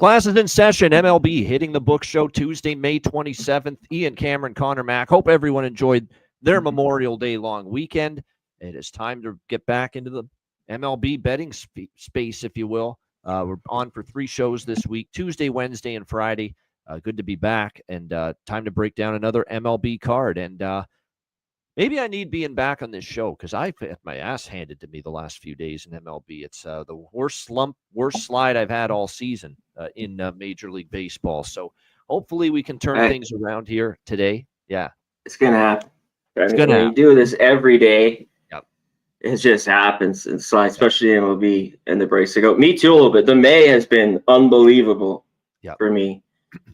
Classes in session, MLB hitting the book show Tuesday, May 27th. Ian Cameron, Connor Mack. Hope everyone enjoyed their Memorial Day long weekend. It is time to get back into the MLB betting space, if you will. We're on for 3 shows this week, Tuesday, Wednesday, and Friday. Good to be back, and time to break down another MLB card. And maybe I need being back on this show because I've had my ass handed to me the last few days in MLB. It's the worst slide I've had all season in Major League Baseball. So hopefully we can turn things around here today. Yeah. It's going to happen. You do this every day. Yep. It just happens. And so especially in MLB and the breaks to go. Me too a little bit. The May has been unbelievable for me.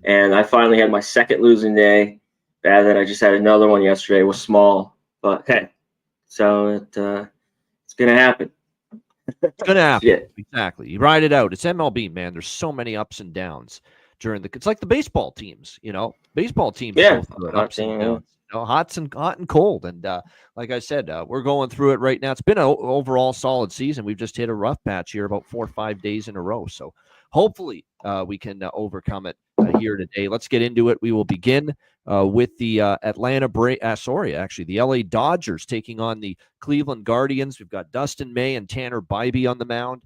And I finally had my second losing day. Bad that I just had another one yesterday. It was small. But hey, so it's going to happen. It's going to happen. Yeah. Exactly. You ride it out. It's MLB, man. There's so many ups and downs it's like the baseball teams, baseball teams. Yeah. Ups and downs. Hot and cold. And like I said, we're going through it right now. It's been an overall solid season. We've just hit a rough patch here about 4 or 5 days in a row. So hopefully we can overcome it here today. Let's get into it. We will begin with the the LA Dodgers taking on the Cleveland Guardians. We've got Dustin May and Tanner Bybee on the mound.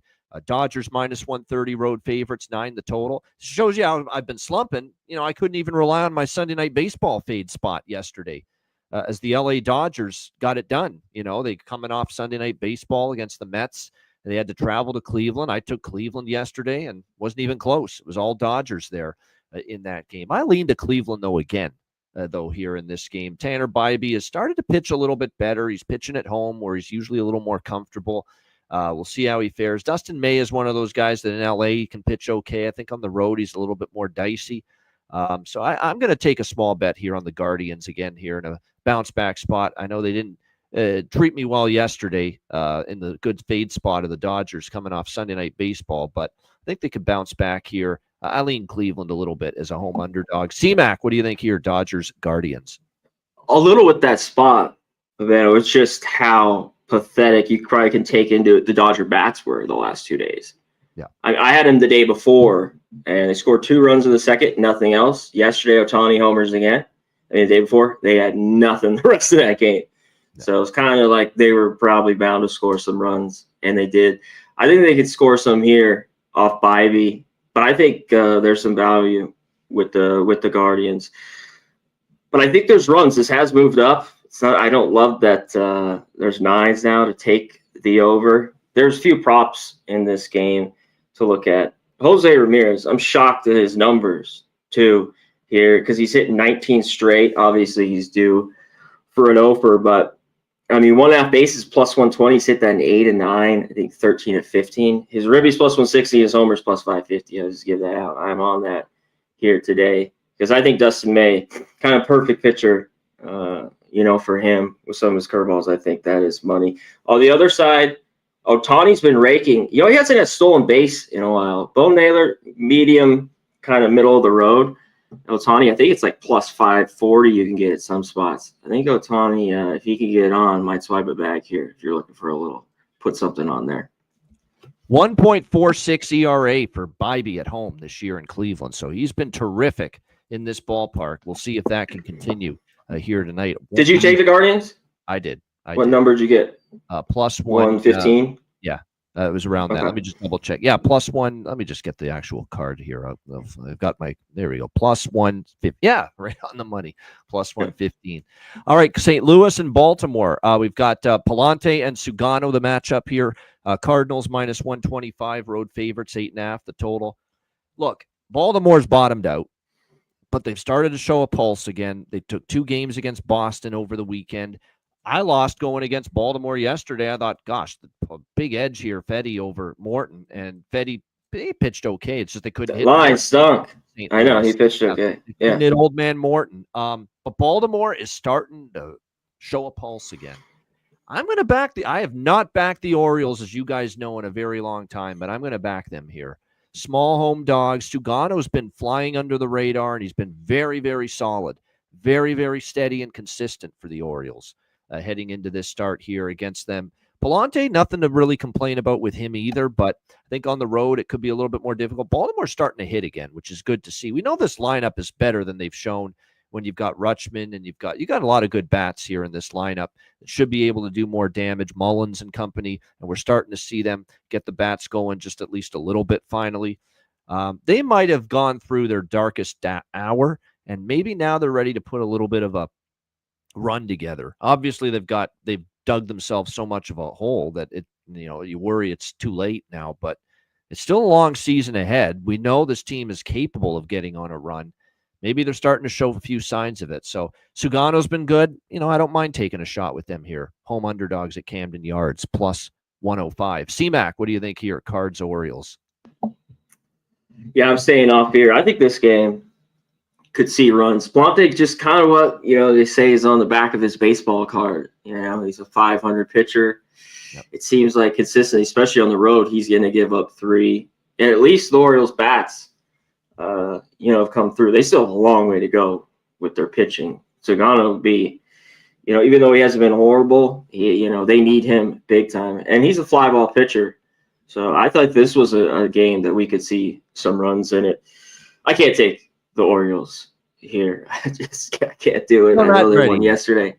Dodgers minus 130 road favorites, 9 the total. Shows you how I've been slumping. I couldn't even rely on my Sunday night baseball fade spot yesterday as the LA Dodgers got it done. They coming off Sunday night baseball against the Mets. They had to travel to Cleveland. I took Cleveland yesterday and wasn't even close. It was all Dodgers there in that game. I leaned to Cleveland, though, again, here in this game. Tanner Bybee has started to pitch a little bit better. He's pitching at home where he's usually a little more comfortable. We'll see how he fares. Dustin May is one of those guys that in LA he can pitch okay. I think on the road he's a little bit more dicey. So I'm going to take a small bet here on the Guardians again here in a bounce back spot. I know they didn't treat me well yesterday in the good fade spot of the Dodgers coming off Sunday night baseball, but I think they could bounce back here. I lean Cleveland a little bit as a home underdog. C-Mac, what do you think here, Dodgers, Guardians? A little with that spot, man. It was just how pathetic you probably can take into the Dodger bats were the last 2 days. Yeah, I had him the day before, and they scored 2 runs in the second, nothing else. Yesterday, Ohtani homers again. The day before, they had nothing the rest of that game. Yeah. So it's kind of like they were probably bound to score some runs, and they did. I think they could score some here off Bybee, but I think there's some value with the Guardians. But I think there's runs. This has moved up. It's not. I don't love that there's 9s now to take the over. There's a few props in this game to look at. Jose Ramirez, I'm shocked at his numbers too here because he's hitting 19 straight. Obviously, he's due for an offer, but I mean, 1.5 bases plus 120. He's hit that in 8 and 9. I think 13 and 15. His ribbies plus 160. His homers plus 550. I'll just give that out. I'm on that here today because I think Dustin May, kind of perfect pitcher. For him with some of his curveballs, I think that is money. On the other side, Ohtani's been raking. He hasn't had stolen base in a while. Bo Naylor, medium, kind of middle of the road. Ohtani, I think it's like plus 540 you can get at some spots. I think Ohtani, if he can get it on, might swipe it back here if you're looking for a little, put something on there. 1.46 ERA for Bybee at home this year in Cleveland. So he's been terrific in this ballpark. We'll see if that can continue here tonight. Did you take the Guardians? I did. What number did you get? Plus 115. It was around that. Okay. Let me just double check. Yeah, plus 1. Let me just get the actual card here. I've got there we go. Plus 150. Yeah, right on the money. Plus 115. All right, St. Louis and Baltimore. We've got Palante and Sugano, the matchup here. Cardinals minus 125, road favorites, 8.5 the total. Look, Baltimore's bottomed out, but they've started to show a pulse again. They took 2 games against Boston over the weekend. I lost going against Baltimore yesterday. I thought, gosh, the big edge here, Fedde over Morton. And Fedde, he pitched okay. It's just they couldn't hit. Line stunk. I know, he pitched okay. Yeah. Hit old man Morton. But Baltimore is starting to show a pulse again. I'm going to back I have not backed the Orioles, as you guys know, in a very long time, but I'm going to back them here. Small home dogs. Sugano's been flying under the radar, and he's been very, very solid. Very, very steady and consistent for the Orioles heading into this start here against them. Palante, nothing to really complain about with him either, but I think on the road it could be a little bit more difficult. Baltimore's starting to hit again, which is good to see. We know this lineup is better than they've shown when you've got Rutschman and you got a lot of good bats here in this lineup that should be able to do more damage. Mullins and company, and we're starting to see them get the bats going just at least a little bit finally. They might have gone through their darkest hour, and maybe now they're ready to put a little bit of a run together. Obviously, they've dug themselves so much of a hole that you worry it's too late now, but it's still a long season ahead. We know this team is capable of getting on a run. Maybe they're starting to show a few signs of it. So Sugano's been good. I don't mind taking a shot with them here. Home underdogs at Camden Yards, plus 105. CMAC, what do you think here? Cards, Orioles. Yeah, I'm staying off here. I think this game could see runs. Blante just kind of what, they say is on the back of his baseball card. He's a 500 pitcher. Yep. It seems like consistently, especially on the road, he's going to give up 3. And at least the Orioles bats, have come through. They still have a long way to go with their pitching. Sugano would be, even though he hasn't been horrible, they need him big time. And he's a fly ball pitcher. So I thought this was a game that we could see some runs in it. I can't take the Orioles here. I can't do it. I know they won yesterday.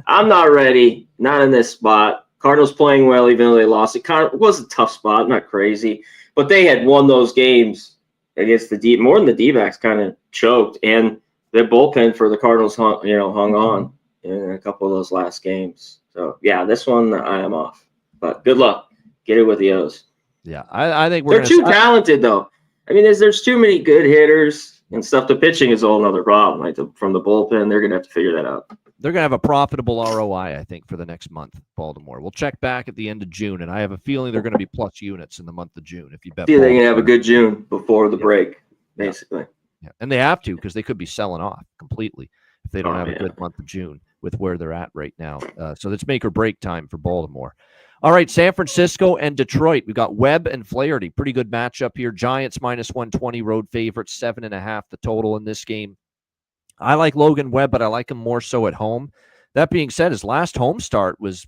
I'm not ready. Not in this spot. Cardinals playing well, even though they lost. It was a tough spot, not crazy. But they had won those games against the more than the D-backs kind of choked. And their bullpen for the Cardinals hung on in a couple of those last games. So, yeah, this one I am off. But good luck. Get it with the O's. Yeah, I think they're too talented, though. I mean, there's too many good hitters and stuff. The pitching is a whole other problem. Like from the bullpen, they're going to have to figure that out. They're going to have a profitable ROI, I think, for the next month, Baltimore. We'll check back at the end of June, and I have a feeling they're going to be plus units in the month of June. If you bet, they're going to have a good June before the break, basically. Yeah. And they have to, because they could be selling off completely if they don't have a good month of June with where they're at right now. So it's make or break time for Baltimore. All right, San Francisco and Detroit. We've got Webb and Flaherty. Pretty good matchup here. Giants minus 120, road favorites, 7.5 the total in this game. I like Logan Webb, but I like him more so at home. That being said, his last home start was,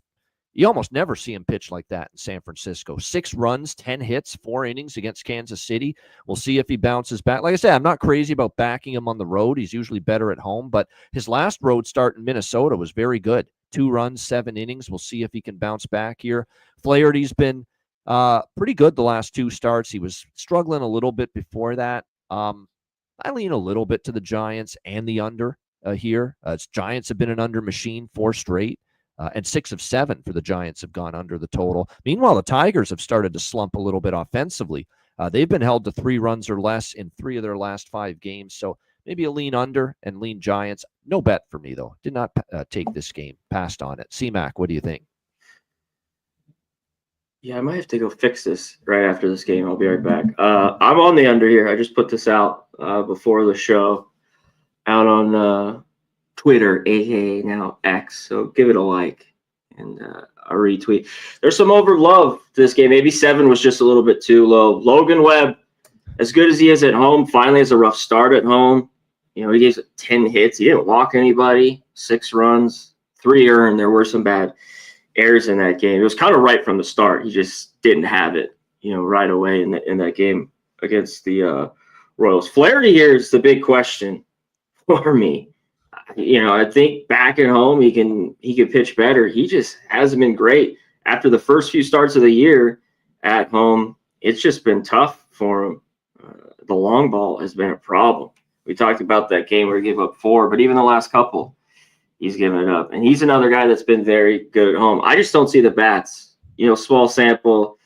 you almost never see him pitch like that in San Francisco. 6 runs, 10 hits, 4 innings against Kansas City. We'll see if he bounces back. Like I said, I'm not crazy about backing him on the road. He's usually better at home, but his last road start in Minnesota was very good. 2 runs, 7 innings. We'll see if he can bounce back here. Flaherty's been pretty good the last 2 starts. He was struggling a little bit before that. I lean a little bit to the Giants and the under here. Giants have been an under machine 4 straight, and 6 of 7 for the Giants have gone under the total. Meanwhile, the Tigers have started to slump a little bit offensively. They've been held to 3 runs or less in 3 of their last 5 games. So maybe a lean under and lean Giants. No bet for me, though. Did not take this game. Passed on it. CMAC, what do you think? Yeah, I might have to go fix this right after this game. I'll be right back. I'm on the under here. I just put this out before the show out on Twitter, aka now X. So give it a like and a retweet. There's some over love to this game. Maybe 7 was just a little bit too low. Logan Webb, as good as he is at home, finally has a rough start at home. He gave 10 hits. He didn't walk anybody. 6 runs, 3 earned. There were some bad errors in that game. It was kind of right from the start. He just didn't have it, right away in that game against the Royals. Flaherty here is the big question for me. I think back at home he can pitch better. He just hasn't been great. After the first few starts of the year at home, it's just been tough for him. The long ball has been a problem. We talked about that game where he gave up 4, but even the last couple, he's given it up. And he's another guy that's been very good at home. I just don't see the bats. Small sample.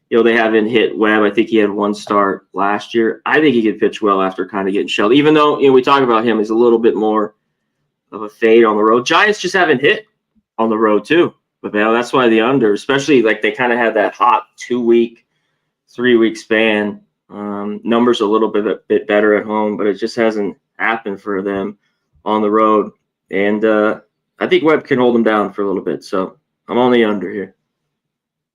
They haven't hit Webb. I think he had 1 start last year. I think he could pitch well after kind of getting shelled. Even though, we talk about him, he's a little bit more of a fade on the road. Giants just haven't hit on the road too. But that's why the under, especially like they kind of had that hot 2-week, 3-week span. Numbers a little bit better at home, but it just hasn't happened for them on the road. And I think Webb can hold them down for a little bit. So I'm on the under here.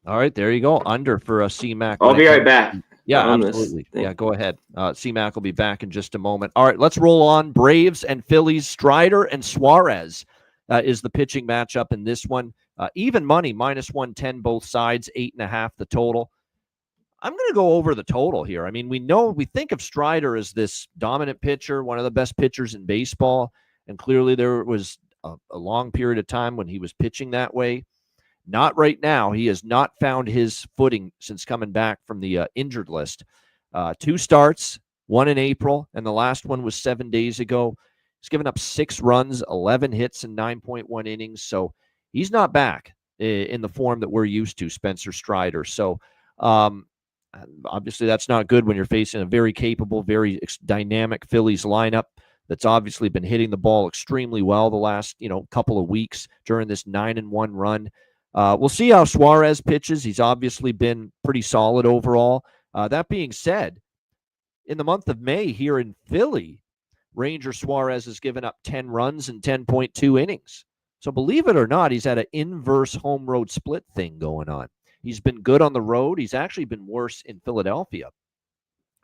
All right, there you go. Under for CMAC. I'll be right back. Yeah, absolutely. Yeah, go ahead. CMAC will be back in just a moment. All right, let's roll on. Braves and Phillies, Strider and Suarez. is the pitching matchup in this one. Even money, -110 both sides, 8.5 the total. I'm going to go over the total here. I mean, we think of Strider as this dominant pitcher, one of the best pitchers in baseball, and clearly there was a long period of time when he was pitching that way. Not right now. He has not found his footing since coming back from the injured list. 2 starts, one in April, and the last one was 7 days ago. He's given up 6 runs, 11 hits, and 9.1 innings. So he's not back in the form that we're used to, Spencer Strider. So obviously that's not good when you're facing a very capable, very dynamic Phillies lineup that's obviously been hitting the ball extremely well the last couple of weeks during this 9-1 run. We'll see how Suarez pitches. He's obviously been pretty solid overall. That being said, in the month of May here in Philly, Ranger Suarez has given up 10 runs and 10.2 innings. So believe it or not, he's had an inverse home road split thing going on. He's been good on the road. He's actually been worse in Philadelphia,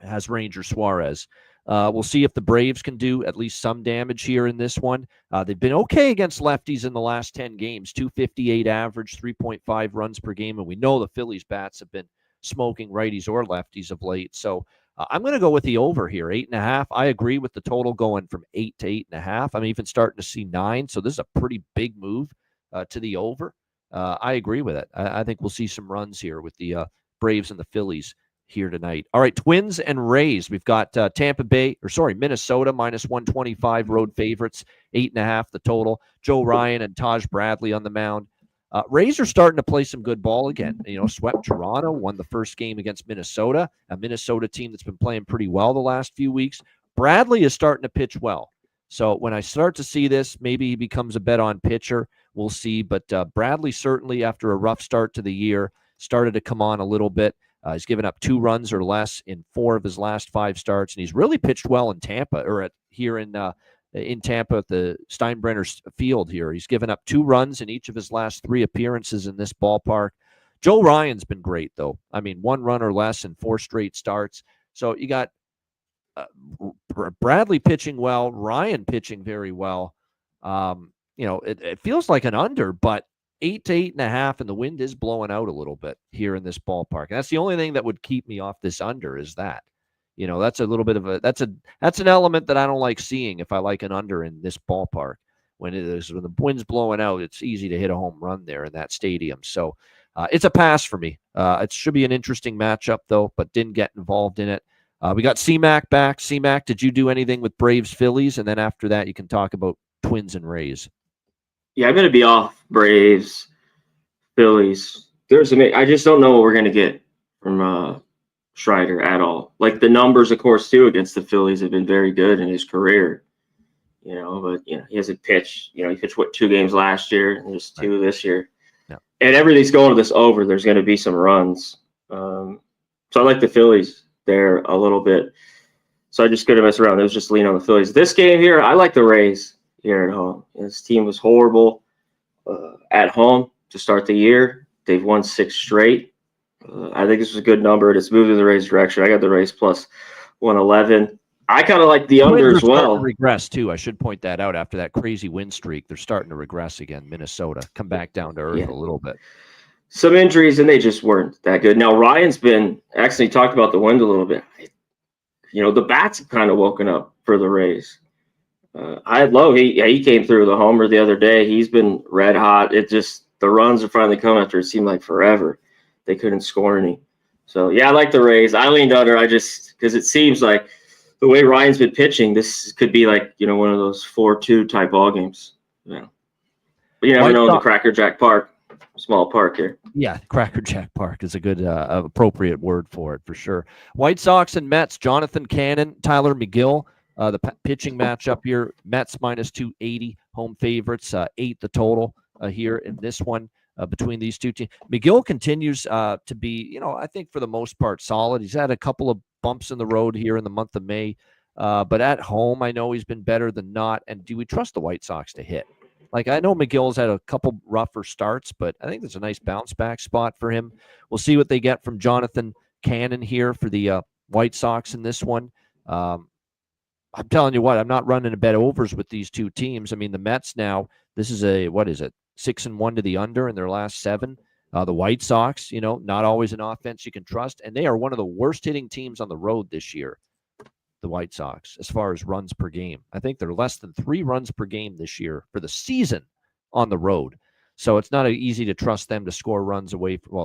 has Ranger Suarez. We'll see if the Braves can do at least some damage here in this one. They've been okay against lefties in the last 10 games, 258 average, 3.5 runs per game. And we know the Phillies bats have been smoking righties or lefties of late. So I'm going to go with the over here, 8.5. I agree with the total going from 8 to 8.5. I'm even starting to see 9. So this is a pretty big move to the over. I agree with it. I think we'll see some runs here with the Braves and the Phillies here tonight. All right, Twins and Rays. We've got Minnesota -125 road favorites, 8.5 the total. Joe Ryan and Taj Bradley on the mound. Rays are starting to play some good ball again. Swept Toronto, won the first game against Minnesota, a Minnesota team that's been playing pretty well the last few weeks. Bradley is starting to pitch well. So when I start to see this, maybe he becomes a bet on pitcher. We'll see. But Bradley certainly, after a rough start to the year, started to come on a little bit. He's given up 2 runs or less in 4 of his last 5 starts, and he's really pitched well in Tampa, or here in Tampa at the Steinbrenner Field here. He's given up 2 runs in each of his last 3 appearances in this ballpark. Joe Ryan's been great, though. I mean, 1 run or less in 4 straight starts. So you got Bradley pitching well, Ryan pitching very well. It feels like an under, but 8 to 8.5, and the wind is blowing out a little bit here in this ballpark. And that's the only thing that would keep me off this under is that. That's a little bit of that's an element that I don't like seeing if I like an under in this ballpark. When the wind's blowing out, it's easy to hit a home run there in that stadium. So it's a pass for me. It should be an interesting matchup, though, but didn't get involved in it. We got C-Mac back. C-Mac, did you do anything with Braves Phillies? And then after that, you can talk about Twins and Rays. Yeah, I'm going to be off Braves, Phillies. I just don't know what we're going to get from Strider at all. Like the numbers, of course, too, against the Phillies have been very good in his career. But he hasn't pitched. He pitched 2 games last year and just 2 this year. Yeah. And everything's going to this over. There's going to be some runs. So I like the Phillies there a little bit. So I just couldn't mess around. It was just lean on the Phillies. This game here, I like the Rays here at home. His team was horrible at home to start the year. They've won 6 straight. I think this was a good number. It's moved in the Rays' direction. I got the Rays plus 111. I kind of like the under as well. Regress too. I should point that out. After that crazy win streak, they're starting to regress again. Minnesota come back down to earth a little bit. Some injuries, and they just weren't that good. Now Ryan's been actually talked about the wind a little bit. The bats have kind of woken up for the Rays. I had Lowe. He came through the homer the other day. He's been red hot. The runs are finally coming after it seemed like forever. They couldn't score any. So yeah, I like the Rays. I leaned under. Because it seems like the way Ryan's been pitching, this could be like one of those 4-2 type ball games. Yeah, but you never know. The Cracker Jack Park, small park here. Yeah, Cracker Jack Park is a good appropriate word for it for sure. White Sox and Mets. Jonathan Cannon, Tyler McGill. The pitching matchup here, Mets -280, home favorites, 8 the total here in this one between these 2 teams. McGill continues to be, I think for the most part solid. He's had a couple of bumps in the road here in the month of May, but at home, I know he's been better than not. And do we trust the White Sox to hit? Like, I know McGill's had a couple rougher starts, but I think there's a nice bounce back spot for him. We'll see what they get from Jonathan Cannon here for the White Sox in this one. I'm telling you what, I'm not running a bet overs with these 2 teams. I mean, the Mets now, This is what is it? 6-1 to the under in their last 7. The White Sox, not always an offense you can trust, and they are one of the worst hitting teams on the road this year. The White Sox, as far as runs per game, I think they're less than 3 runs per game this year for the season on the road. So it's not easy to trust them to score runs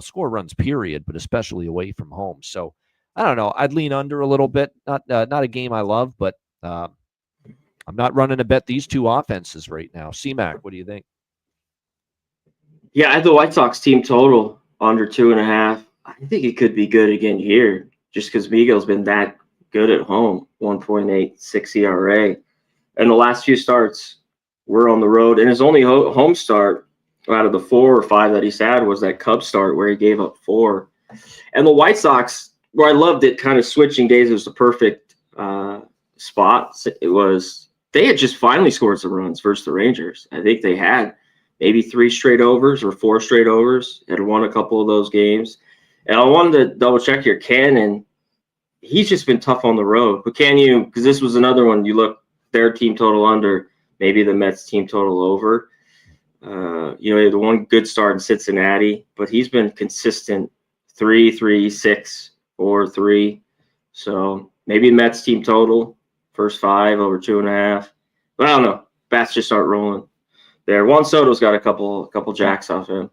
score runs period, but especially away from home. So I don't know. I'd lean under a little bit. Not a game I love, but I'm not running to bet these two offenses right now. C-Mac, what do you think? Yeah, I had the White Sox team total under 2.5. I think it could be good again here, just because Miguel's been that good at home. 1.86 ERA, and the last few starts were on the road, and his only home start out of the 4 or 5 that he's had was that Cubs start where he gave up 4. And the White Sox, where I loved it, kind of switching days, it was the perfect spot. They had just finally scored some runs versus the Rangers. I think they had maybe 3 straight overs or 4 straight overs, had won a couple of those games. And I wanted to double check here. Cannon, he's just been tough on the road. But can you, because this was another one, you look, their team total under, maybe the Mets team total over. He had the one good start in Cincinnati, but he's been consistent 3-3, 6, 4-3. So maybe Mets team total, first 5 over 2.5. But I don't know. Bats just start rolling there. Juan Soto's got a couple jacks off him.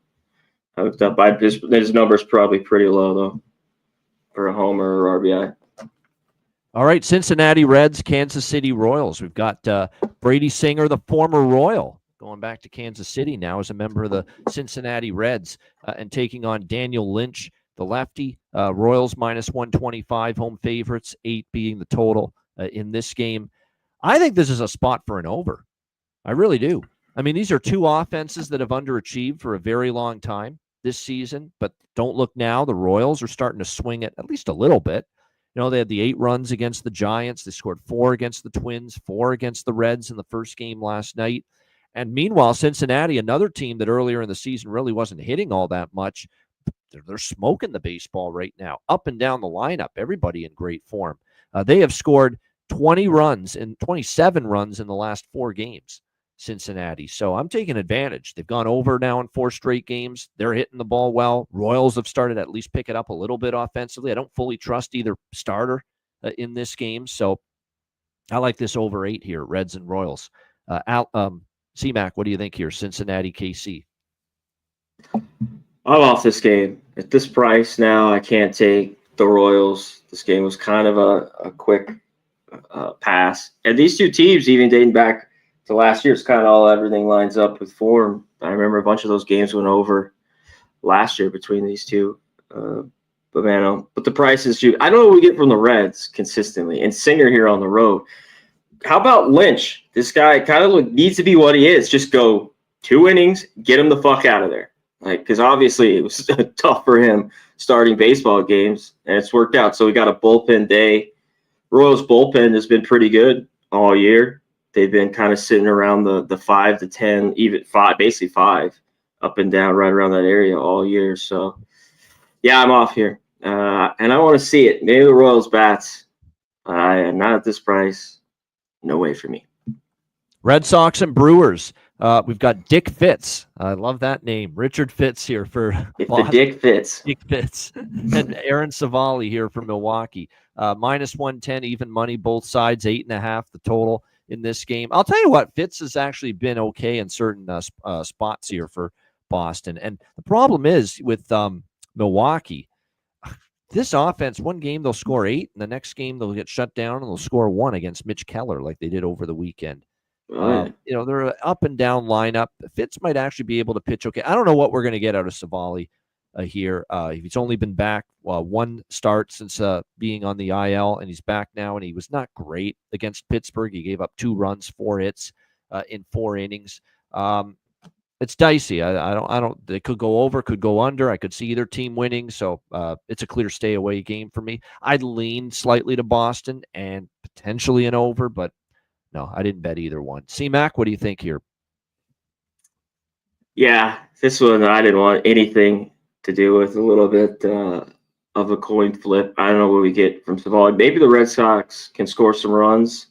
Hooked up. His number's probably pretty low, though, for a homer or RBI. All right, Cincinnati Reds, Kansas City Royals. We've got Brady Singer, the former Royal, going back to Kansas City now as a member of the Cincinnati Reds and taking on Daniel Lynch, the lefty. Royals minus 125, home favorites, 8 being the total in this game. I think this is a spot for an over. I really do. I mean, these are two offenses that have underachieved for a very long time this season, but don't look now. The Royals are starting to swing it at least a little bit. They had the 8 runs against the Giants. They scored 4 against the Twins, 4 against the Reds in the first game last night. And meanwhile, Cincinnati, another team that earlier in the season really wasn't hitting all that much, they're smoking the baseball right now, up and down the lineup, everybody in great form. They have scored 27 runs in the last 4 games, Cincinnati. So I'm taking advantage. They've gone over now in 4 straight games. They're hitting the ball well. Royals have started to at least pick it up a little bit offensively. I don't fully trust either starter in this game. So I like this over 8 here, Reds and Royals. C-Mac, what do you think here? Cincinnati, KC. I'm off this game. At this price now, I can't take the Royals. This game was kind of a quick pass. And these two teams, even dating back to last year, it's kind of everything lines up with form. I remember a bunch of those games went over last year between these two. But the price is huge. I don't know what we get from the Reds consistently. And Singer here on the road. How about Lynch? This guy kind of needs to be what he is. Just go 2 innings, get him the fuck out of there. Because obviously it was tough for him starting baseball games, and it's worked out. So we got a bullpen day. Royals bullpen has been pretty good all year. They've been kind of sitting around the 5 to 10, even 5, basically 5, up and down, right around that area all year. So, yeah, I'm off here. And I want to see it. Maybe the Royals bats. Not at this price. No way for me. Red Sox and Brewers. We've got Dick Fitz. I love that name. Richard Fitz here for Boston. The Dick Fitz. Dick Fitz. And Aaron Savali here for Milwaukee. Minus 110, even money, both sides, 8.5 the total in this game. I'll tell you what, Fitz has actually been okay in certain spots here for Boston. And the problem is with Milwaukee, this offense, one game they'll score 8, and the next game they'll get shut down and they'll score 1 against Mitch Keller like they did over the weekend. They're an up and down lineup. Fitz might actually be able to pitch okay. I don't know what we're going to get out of Savali here. He's only been back 1 start since being on the IL, and he's back now, and he was not great against Pittsburgh. He gave up 2 runs, 4 hits in 4 innings. It's dicey. I don't. They could go over, could go under. I could see either team winning, so it's a clear stay away game for me. I'd lean slightly to Boston and potentially an over, but no, I didn't bet either one. C-Mac, what do you think here? Yeah, this one I didn't want anything to do with. A little bit of a coin flip. I don't know what we get from Savali. Maybe the Red Sox can score some runs.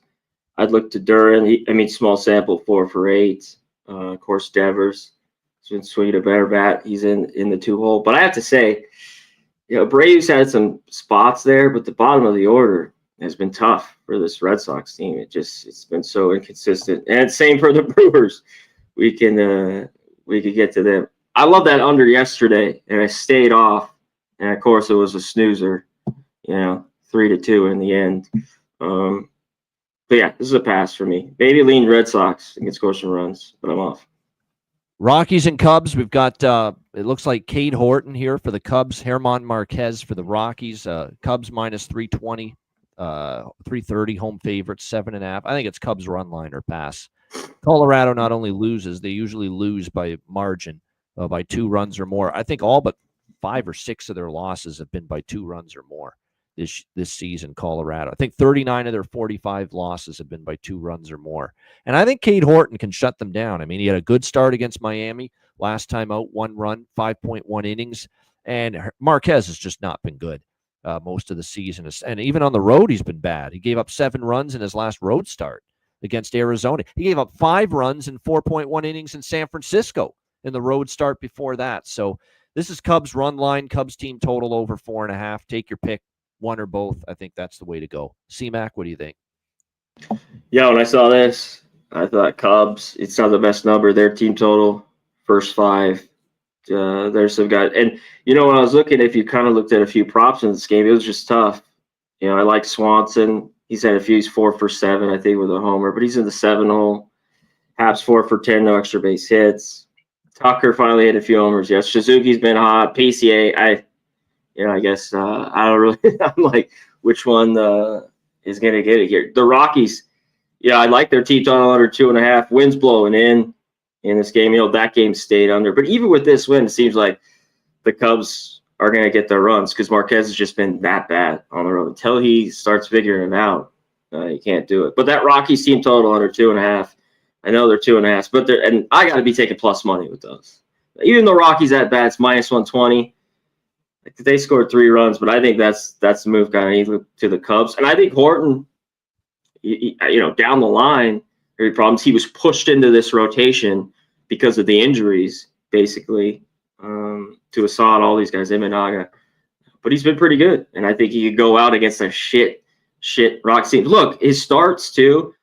I'd look to Duran. Small sample, 4 for 8. Of course, Devers has been swinging a better bat. He's in the 2 hole. But I have to say, Braves had some spots there, but the bottom of the order has been tough for this Red Sox team. It's been so inconsistent. And same for the Brewers. We could get to them. I love that under yesterday, and I stayed off. And of course, it was a snoozer. 3-2 in the end. But yeah, this is a pass for me. Maybe lean Red Sox and can score some runs, but I'm off. Rockies and Cubs. We've got it looks like Cade Horton here for the Cubs, Herman Marquez for the Rockies. Cubs minus 320, 330 home favorites, 7.5. I think it's Cubs run line or pass. Colorado not only loses, they usually lose by margin, by 2 runs or more. I think all but 5 or 6 of their losses have been by 2 runs or more this season, Colorado. I think 39 of their 45 losses have been by 2 runs or more. And I think Cade Horton can shut them down. I mean, he had a good start against Miami. Last time out, 1 run, 5.1 innings. And Marquez has just not been good most of the season. And even on the road, he's been bad. He gave up 7 runs in his last road start against Arizona. He gave up 5 runs in 4.1 innings in San Francisco in the road start before that. So this is Cubs run line, Cubs team total over 4.5. Take your pick, one or both. I think that's the way to go. C-Mac, what do you think? Yeah, when I saw this, I thought Cubs, it's not the best number. Their team total, first 5. There's some guys. And, when I was looking, if you kind of looked at a few props in this game, it was just tough. I like Swanson. He's had a few. He's 4 for 7, I think, with a homer. But he's in the 7 hole. Haps 4 for 10, no extra base hits. Tucker finally hit a few homers. Yes, Suzuki's been hot. PCA, I guess I don't really – I'm like, which one is going to get it here? The Rockies, I like their team total under 2.5. Wind's blowing in this game. That game stayed under. But even with this win, it seems like the Cubs are going to get their runs because Marquez has just been that bad on the road. Until he starts figuring it out, you can't do it. But that Rockies team total under 2.5, I know they're 2.5, but and I got to be taking plus money with those. Even the Rockies at bats minus 120. They scored 3 runs, but I think that's the move kind of to the Cubs. And I think Horton, down the line, there were problems. He was pushed into this rotation because of the injuries, basically, to Assad, all these guys, Imanaga. But he's been pretty good, and I think he could go out against a shit Rockies team. Look, his starts, too.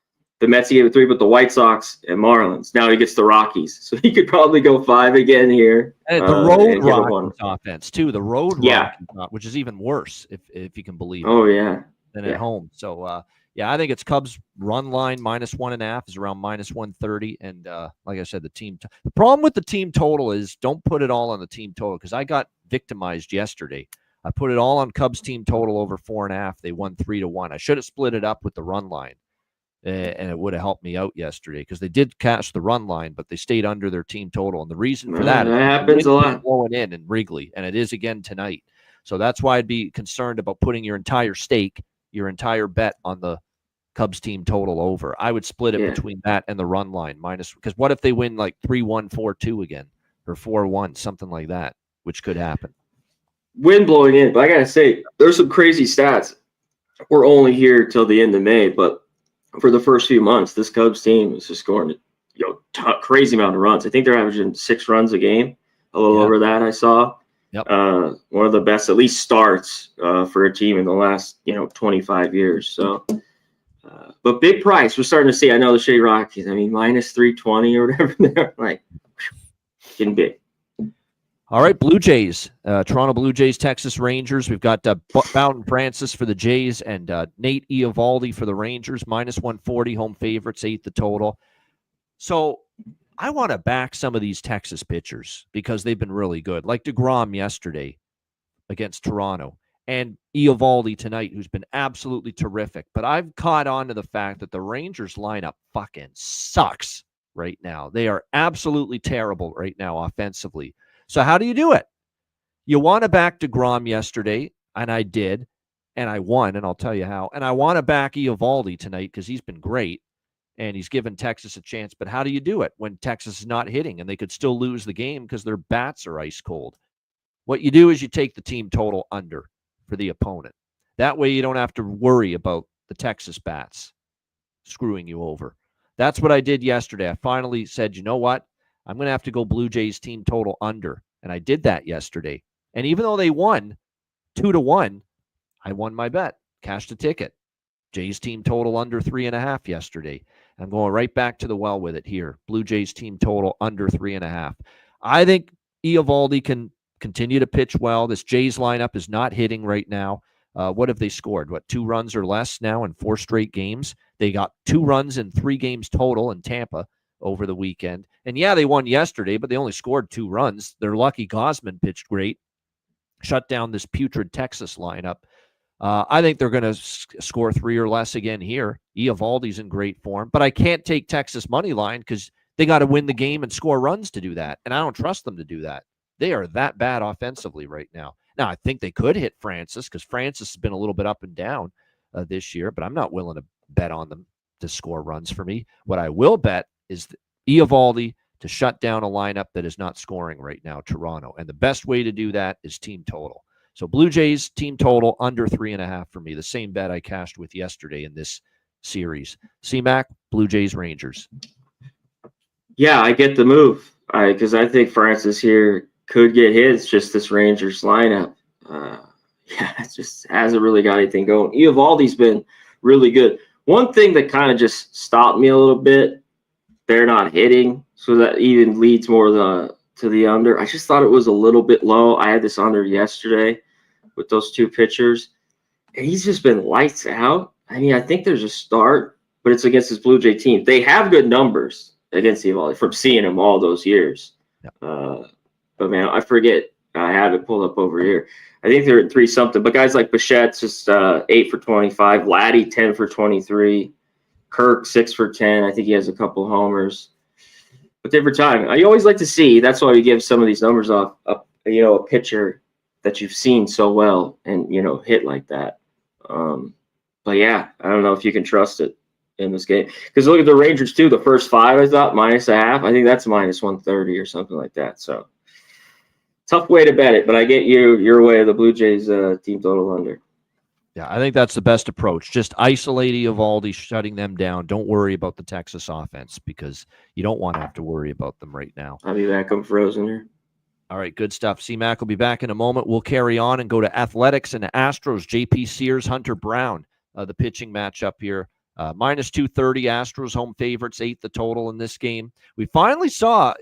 The Mets he gave 3, but the White Sox and Marlins. Now he gets the Rockies. So he could probably go 5 again here. And the road Rockies offense, too. The road Rockies, which is even worse, if you can believe it. Oh, yeah. Than at home. So, I think it's Cubs run line minus 1.5 is around minus 130. And like I said, the problem with the team total is don't put it all on the team total because I got victimized yesterday. I put it all on Cubs team total over 4.5. They won 3-1. I should have split it up with the run line. And it would have helped me out yesterday because they did catch the run line, but they stayed under their team total. And the reason for that is happens a lot. Blowing in Wrigley, and it is again tonight. So that's why I'd be concerned about putting your entire stake, your entire bet on the Cubs team total over. I would split it between that and the run line minus, because what if they win like 3-1, 4-2 again, or 4-1, something like that, which could happen. Wind blowing in, but I gotta say, there's some crazy stats. We're only here till the end of May, but for the first few months, this Cubs team is just scoring, crazy amount of runs. I think they're averaging 6 runs a game, a little over that. I saw. Yep. One of the best, at least, starts for a team in the last 25 years. So, but big price. We're starting to see. I know the Shea Rockies. I mean, minus 320 or whatever. They're like getting big. All right, Blue Jays, Toronto Blue Jays, Texas Rangers. We've got Bowden Francis for the Jays and Nate Eovaldi for the Rangers, minus 140, home favorites, 8 the total. So I want to back some of these Texas pitchers because they've been really good, like DeGrom yesterday against Toronto and Eovaldi tonight, who's been absolutely terrific. But I've caught on to the fact that the Rangers lineup fucking sucks right now. They are absolutely terrible right now offensively. So how do you do it? You want to back DeGrom yesterday, and I did, and I won, and I'll tell you how. And I want to back Eovaldi tonight because he's been great, and he's given Texas a chance. But how do you do it when Texas is not hitting, and they could still lose the game because their bats are ice cold? What you do is you take the team total under for the opponent. That way you don't have to worry about the Texas bats screwing you over. That's what I did yesterday. I finally said, you know what? I'm going to have to go Blue Jays team total under. And I did that yesterday. And even though they won 2-1, I won my bet, cashed a ticket. Jays team total under 3.5 yesterday. I'm going right back to the well with it here. Blue Jays team total under 3.5. I think Eovaldi can continue to pitch well. This Jays lineup is not hitting right now. What have they scored? 2 runs or less now in 4 straight games? They got 2 runs in 3 games total in Tampa over the weekend. And yeah, they won yesterday, but they only scored 2 runs. They're lucky Gosman pitched great, shut down this putrid Texas lineup. I think they're going to score 3 or less again here. Eovaldi's in great form, but I can't take Texas money line because they got to win the game and score runs to do that, and I don't trust them to do that. They are that bad offensively right now. Now, I think they could hit Francis because Francis has been a little bit up and down this year, but I'm not willing to bet on them to score runs for me. What I will bet is Eovaldi to shut down a lineup that is not scoring right now, Toronto, and the best way to do that is team total. So Blue Jays team total under 3.5 for me, the same bet I cashed with yesterday in this series. C-Mac, Blue Jays, Rangers. Yeah, I get the move because I think Francis here could get hit. It's just this Rangers lineup. It just hasn't really got anything going. Eovaldi's been really good. One thing that kind of just stopped me a little bit, they're not hitting, so that even leads more to the under. I just thought it was a little bit low. I had this under yesterday with those 2 pitchers, and he's just been lights out. I mean, I think there's a start, but it's against this Blue Jay team. They have good numbers against Eovaldi from seeing him all those years. Yep. But, man, I forget. I have it pulled up over here. I think they're at 3-something. But guys like Bichette's just 8 for 25. Laddie, 10 for 23. Kirk, 6 for 10. I think he has a couple homers. But different time. I always like to see. That's why we give some of these numbers off. A pitcher that you've seen so well and, hit like that. But, yeah, I don't know if you can trust it in this game. Because look at the Rangers, too. The first 5, I thought, -0.5. I think that's -130 or something like that. So, tough way to bet it. But I get your way of the Blue Jays team total under. Yeah, I think that's the best approach. Just isolate Eovaldi, shutting them down. Don't worry about the Texas offense because you don't want to have to worry about them right now. I'll be back. I'm frozen here. All right, good stuff. C-Mac will be back in a moment. We'll carry on and go to Athletics and Astros. JP Sears, Hunter Brown, the pitching matchup here. -230, Astros home favorites, 8 the total in this game. We finally saw,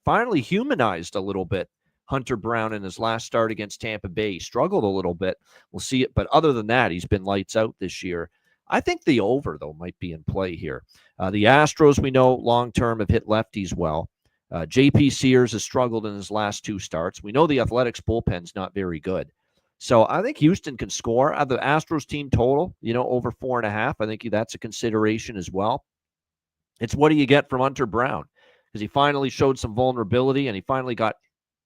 finally humanized a little bit Hunter Brown in his last start against Tampa Bay. He struggled a little bit. We'll see it. But other than that, he's been lights out this year. I think the over, though, might be in play here. The Astros, we know, long-term have hit lefties well. JP Sears has struggled in his last 2 starts. We know the Athletics bullpen's not very good. So I think Houston can score. The Astros team total, over 4.5. I think that's a consideration as well. It's what do you get from Hunter Brown? Because he finally showed some vulnerability and he finally got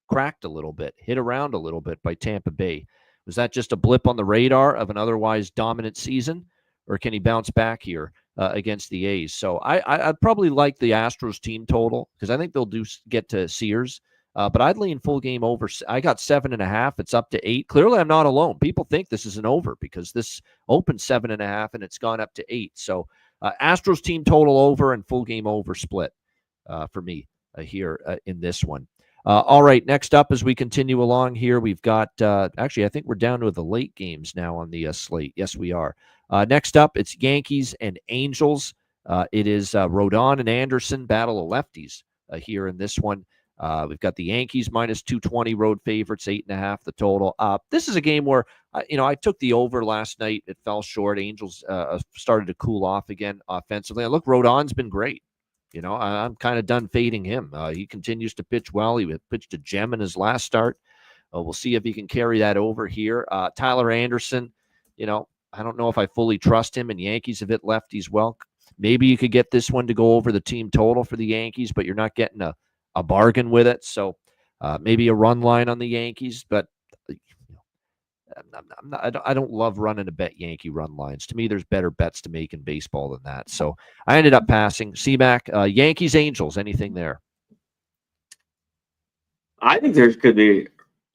cracked a little bit, hit around a little bit by Tampa Bay. Was that just a blip on the radar of an otherwise dominant season, or can he bounce back here against the A's? So I'd probably like the Astros team total because I think they'll get to Sears, but I'd lean full game over. I got 7.5. It's up to 8. Clearly, I'm not alone. People think this is an over because this opened 7.5 and it's gone up to 8. So Astros team total over and full game over split for me here in this one. All right, next up as we continue along here, we've got actually, I think we're down to the late games now on the slate. Yes, we are. Next up, it's Yankees and Angels. It is Rodon and Anderson, battle of lefties here in this one. We've got the Yankees -220 road favorites, 8.5 the total. This is a game where, I took the over last night. It fell short. Angels started to cool off again offensively. And look, Rodon's been great. I'm kind of done fading him. He continues to pitch well. He pitched a gem in his last start. We'll see if he can carry that over here. Tyler Anderson, I don't know if I fully trust him, and Yankees have hit lefties well. Maybe you could get this one to go over the team total for the Yankees, but you're not getting a bargain with it. So maybe a run line on the Yankees, but I don't love running a bet Yankee run lines. To me, there's better bets to make in baseball than that. So I ended up passing. C-Mac, Yankees, Angels, anything there? I think there could be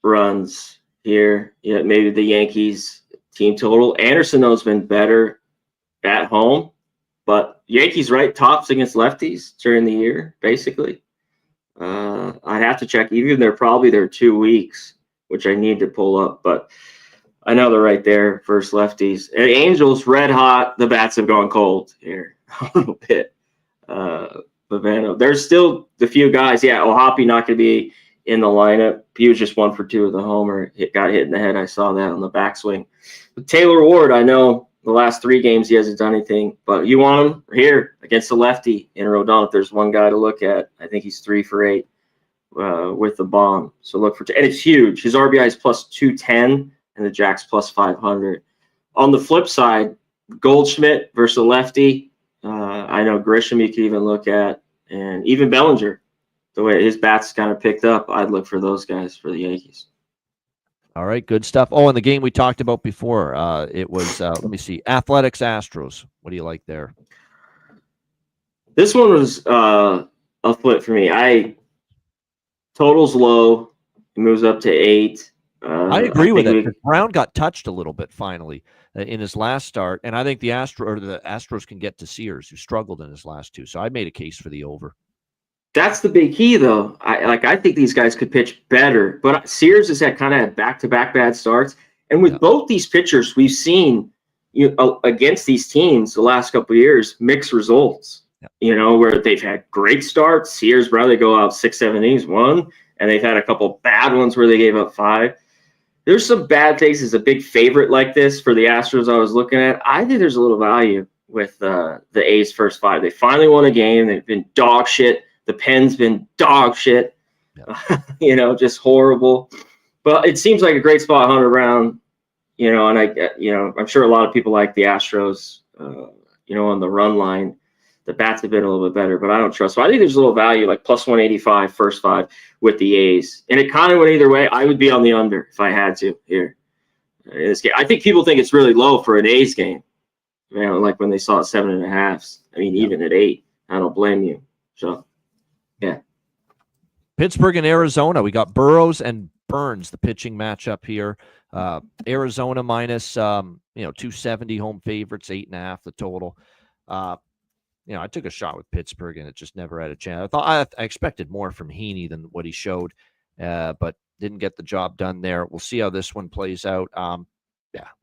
runs here. Yeah, maybe the Yankees team total. Anderson, though, has been better at home. But Yankees right tops against lefties during the year, basically. I'd have to check. Even they're probably their 2 weeks, which I need to pull up. But I know they're right there, first lefties. And Angels, red hot. The bats have gone cold here a little bit. Bavano. There's still the few guys. Yeah, Ohapi not going to be in the lineup. He was just 1 for 2 with a homer. Got hit in the head. I saw that on the backswing. But Taylor Ward, I know the last 3 games he hasn't done anything, but you want him here against the lefty in Rodon. If there's one guy to look at, I think he's 3 for 8 with the bomb. So look for, and it's huge. His RBI is plus 210 and the Jack's plus 500. On the flip side, Goldschmidt versus the lefty. I know Grisham you could even look at, and even Bellinger. The way his bats kind of picked up, I'd look for those guys for the Yankees. All right, good stuff. Oh, and the game we talked about before, it was, let me see, Athletics Astros. What do you like there? This one was a flip for me. Total's low. It moves up to 8. I agree with it. Brown got touched a little bit finally in his last start, and I think the Astros can get to Sears, who struggled in his last 2. So I made a case for the over. That's the big key, though. I think these guys could pitch better, but Sears has had kind of back-to-back bad starts, and with both these pitchers, we've seen against these teams the last couple of years mixed results. Where they've had great starts. Sears, they go out 6-7 innings, 1, and they've had a couple bad ones where they gave up 5. There's some bad things as a big favorite like this for the Astros I was looking at. I think there's a little value with the A's first 5. They finally won a game. They've been dog shit. The pen's been dog shit. Just horrible. But it seems like a great spot, Hunter Brown. And I'm sure a lot of people like the Astros, on the run line. The bats have been a little bit better, but I don't trust. So I think there's a little value, like plus 185 first 5 with the A's. And it kind of went either way. I would be on the under if I had to here in this game. I think people think it's really low for an A's game. Like when they saw it 7.5. I mean, even at 8, I don't blame you. So, yeah. Pittsburgh and Arizona. We got Burrows and Burns, the pitching matchup here. Arizona minus 270 home favorites, 8.5 the total. I took a shot with Pittsburgh and it just never had a chance. I expected more from Heaney than what he showed, but didn't get the job done there. We'll see how this one plays out. I'm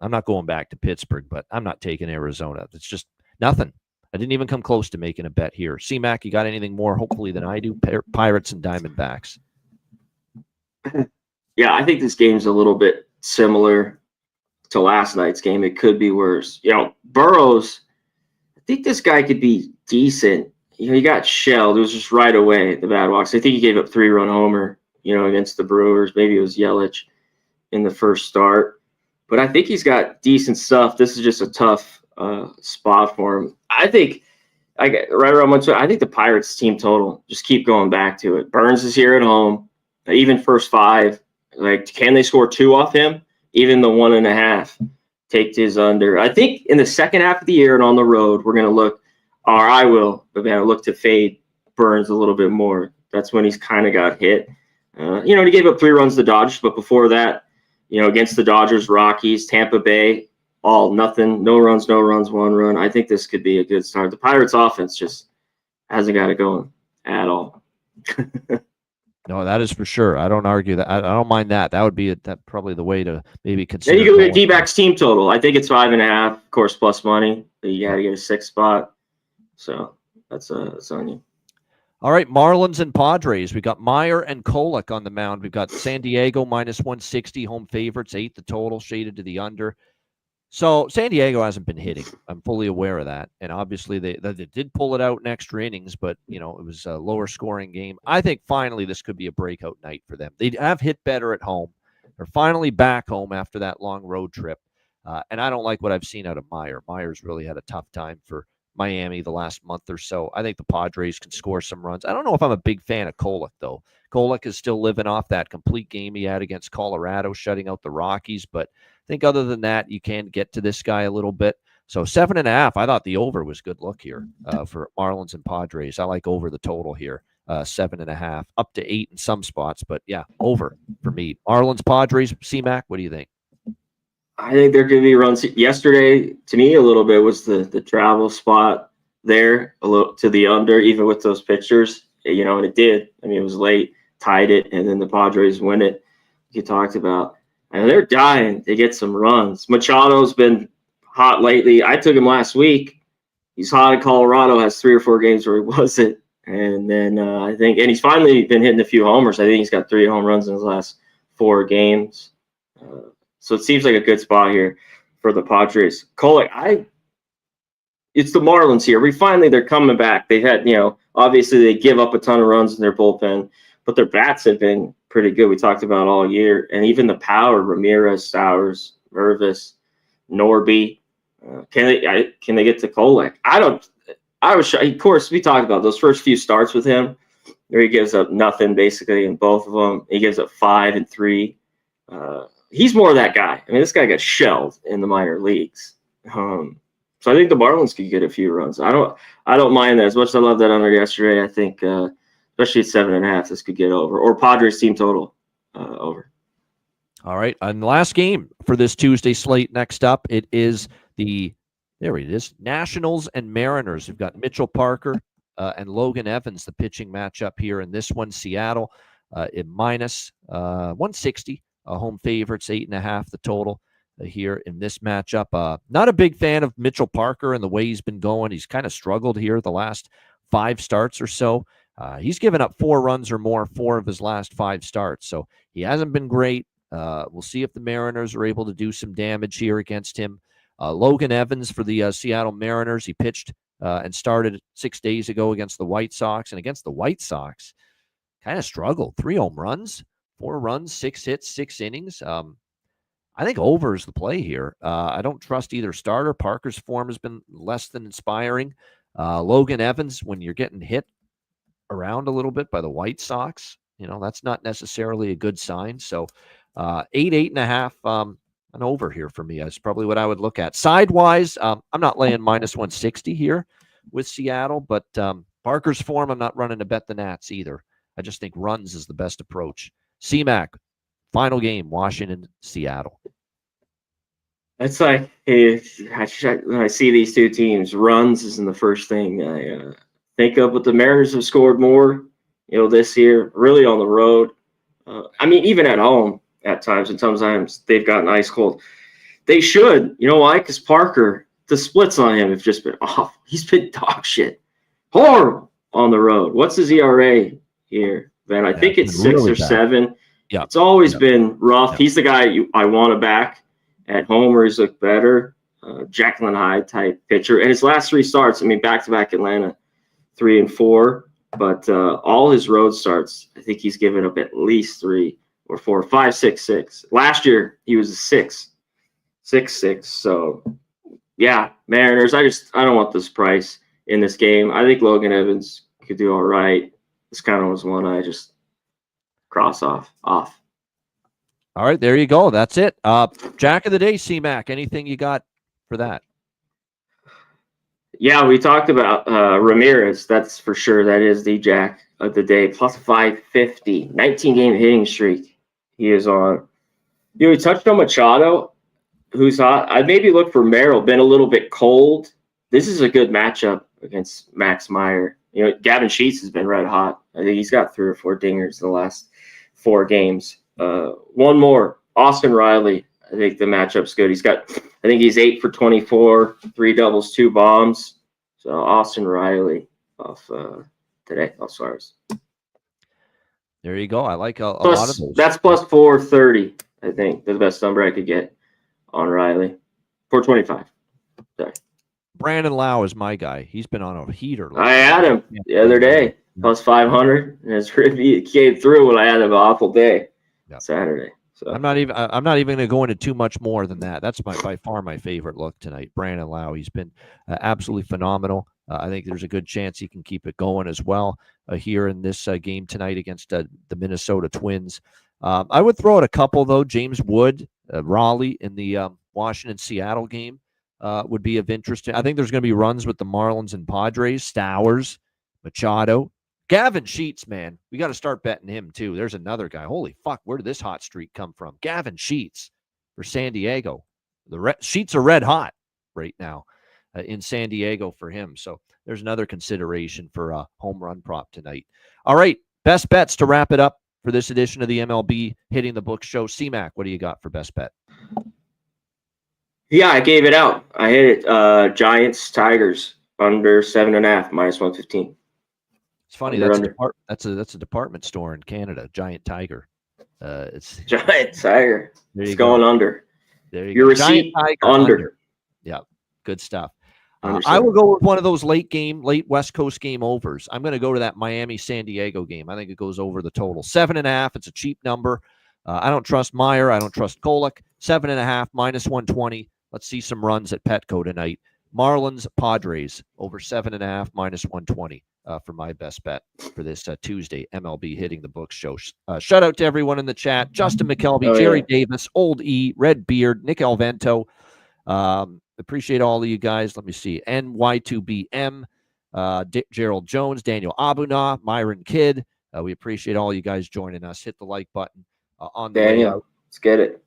not going back to Pittsburgh, but I'm not taking Arizona. It's just nothing. I didn't even come close to making a bet here. C-Mac, you got anything more, hopefully, than I do? Pirates and Diamondbacks. Yeah, I think this game's a little bit similar to last night's game. It could be worse. Burrows, I think this guy could be decent. He got shelled. It was just right away, the bad walks. I think he gave up 3-run homer, against the Brewers. Maybe it was Yelich in the first start. But I think he's got decent stuff. This is just a tough spot for him. I think I get right around 1. I think the Pirates team total, just keep going back to it. Burns is here at home. Even first 5. Can they score 2 off him? Even the 1.5. Take his under. I think in the second half of the year and on the road, we're going to look, or I will, look to fade Burns a little bit more. That's when he's kind of got hit. He gave up 3 runs to the Dodgers, but before that, against the Dodgers, Rockies, Tampa Bay, all nothing, no runs, 1 run. I think this could be a good start. The Pirates offense just hasn't got it going at all. No, that is for sure. I don't argue that. I don't mind that. That would be that probably the way to maybe consider. Then you can look at D-backs team total. I think it's 5.5, of course, plus money. But you got to get a 6 spot. So that's on you. All right, Marlins and Padres. We got Meyer and Kolek on the mound. We've got San Diego minus 160 home favorites, 8 the total, shaded to the under. So San Diego hasn't been hitting. I'm fully aware of that. And obviously they did pull it out in extra innings, but, it was a lower scoring game. I think finally this could be a breakout night for them. They have hit better at home. They're finally back home after that long road trip. And I don't like what I've seen out of Meyer. Meyer's really had a tough time for Miami the last month or so. I think the Padres can score some runs. I don't know if I'm a big fan of Kolek, though. Kolek is still living off that complete game he had against Colorado, shutting out the Rockies, but I think other than that, you can get to this guy a little bit. So 7.5, I thought the over was good look here for Marlins and Padres. I like over the total here, 7.5, up to 8 in some spots. But, yeah, over for me. Marlins, Padres, C-Mac, what do you think? I think there could be runs. Yesterday, to me, a little bit was the travel spot. there a little to the under, even with those pitchers, and it did. I mean, it was late, tied it, and then the Padres win it. You talked about, and they're dying to get some runs. Machado's been hot lately. I took him last week. He's hot in Colorado, has 3 or 4 games where he wasn't. And then I think, and he's finally been hitting a few homers. I think he's got 3 home runs in his last 4 games. So it seems like a good spot here for the Padres. Kolek, it's the Marlins here. They're coming back. They've had, obviously they give up a ton of runs in their bullpen, but their bats have been pretty good. We talked about all year. And even the power, Ramirez, Stowers, Mervis, Norby. Can they get to Kolek? I was sure. Of course, we talked about those first few starts with him, where he gives up nothing basically in both of them. He gives up 5 and 3. He's more of that guy. I mean, this guy got shelled in the minor leagues. So I think the Marlins could get a few runs. I don't mind that as much as I love that under yesterday. I think, especially at 7.5, this could get over, or Padres team total over. All right, and the last game for this Tuesday slate. Next up, it is Nationals and Mariners. We've got Mitchell Parker and Logan Evans, the pitching matchup here in this one. Seattle at minus 160, home favorites, 8.5 the total here in this matchup. Not a big fan of Mitchell Parker and the way he's been going. He's kind of struggled here the last 5 starts or so. He's given up 4 runs or more 4 of his last 5 starts, so he hasn't been great. We'll see if the Mariners are able to do some damage here against him. Logan Evans for the Seattle Mariners. He pitched and started 6 days ago against the White Sox. And against the White Sox, kind of struggled. 3 home runs, 4 runs, 6 hits, 6 innings. I think over is the play here. I don't trust either starter. Parker's form has been less than inspiring. Logan Evans, when you're getting hit around a little bit by the White Sox, that's not necessarily a good sign. So 8.5, an over here for me. That's probably what I would look at. Sidewise, I'm not laying minus 160 here with Seattle, but Parker's form, I'm not running to bet the Nats either. I just think runs is the best approach. CMAC, final game, Washington, Seattle. It's like, when I see these two teams, runs isn't the first thing I think of, but the Mariners have scored more, this year, really on the road. I mean, even at home at times, and sometimes they've gotten ice cold. They should. You know why? Because Parker, the splits on him have just been off. He's been dog shit. Horrible on the road. What's his ERA here, man? I think it's 6 really or 7. Yeah, it's always been rough. He's the guy I want to back. At home, where he's looked better. Jekyll and Hyde type pitcher. And his last 3 starts, I mean, back-to-back Atlanta, 3 and 4. But all his road starts, I think he's given up at least 3 or 4, 5, 6, 6. Last year, he was a 6. 6. So, yeah, Mariners, I don't want this price in this game. I think Logan Evans could do all right. This kind of was one I just cross off. All right, there you go. That's it. Jack of the day, C-Mac. Anything you got for that? Yeah, we talked about Ramirez. That's for sure. That is the Jack of the day. Plus 550. 19-game hitting streak he is on. We touched on Machado, who's hot. I'd maybe look for Merrill. Been a little bit cold. This is a good matchup against Max Meyer. Gavin Sheets has been red hot. I think he's got 3 or 4 dingers in the last 4 games. One more, Austin Riley. I think the matchup's good. I think he's 8 for 24, 3 doubles, 2 bombs. So Austin Riley off today. Stars. There you go. I like a lot of those. That's plus 430. I think the best number I could get on Riley. 425. Sorry. Brandon Lau is my guy. He's been on a heater. I had him the other day, plus 500, and his review came through when I had an awful day Saturday. So I'm not even going to go into too much more than that. That's by far my favorite look tonight. Brandon Lau. He's been absolutely phenomenal. I think there's a good chance he can keep it going as well here in this game tonight against the Minnesota Twins. I would throw out a couple though. James Wood, Raleigh in the Washington-Seattle game would be of interest. I think there's going to be runs with the Marlins and Padres. Stowers, Machado. Gavin Sheets, man, we got to start betting him too. There's another guy. Holy fuck, where did this hot streak come from? Gavin Sheets for San Diego. The Sheets are red hot right now. in San Diego for him. So there's another consideration for a home run prop tonight. All right, best bets to wrap it up for this edition of the MLB Hitting the Book show. C-Mac, what do you got for best bet? Yeah, I gave it out. I hit it. Giants, Tigers, under 7.5, -115. It's funny. Under. That's a department store in Canada, Giant Tiger. It's Giant Tiger. It's go. Going under. There you Your go. receipt, under. Yeah, good stuff. I will go with one of those late West Coast game overs. I'm going to go to that Miami-San Diego game. I think it goes over the total. 7.5. It's a cheap number. I don't trust Meyer. I don't trust Kolek. 7.5, -120. Let's see some runs at Petco tonight. Marlins, Padres, over 7.5, -120 for my best bet for this Tuesday MLB Hitting the Books show. Shout out to everyone in the chat. Justin McKelvey, Jerry Davis, Old E, Red Beard, Nick Alvento. Appreciate all of you guys. Let me see. NY2BM, Gerald Jones, Daniel Abuna, Myron Kidd. We appreciate all you guys joining us. Hit the like button on the way out. Let's get it.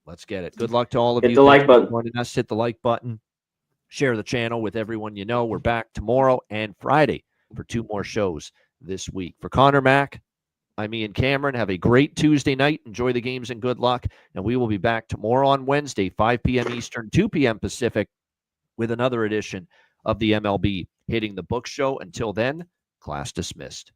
Let's get it. Good luck to all of you. Hit the like button. Joining us. Hit the like button. Share the channel with everyone you know. We're back tomorrow and Friday for 2 more shows this week. For Connor Mack, I'm Ian Cameron. Have a great Tuesday night. Enjoy the games and good luck. And we will be back tomorrow on Wednesday, 5 p.m. Eastern, 2 p.m. Pacific, with another edition of the MLB Hitting the Book show. Until then, class dismissed.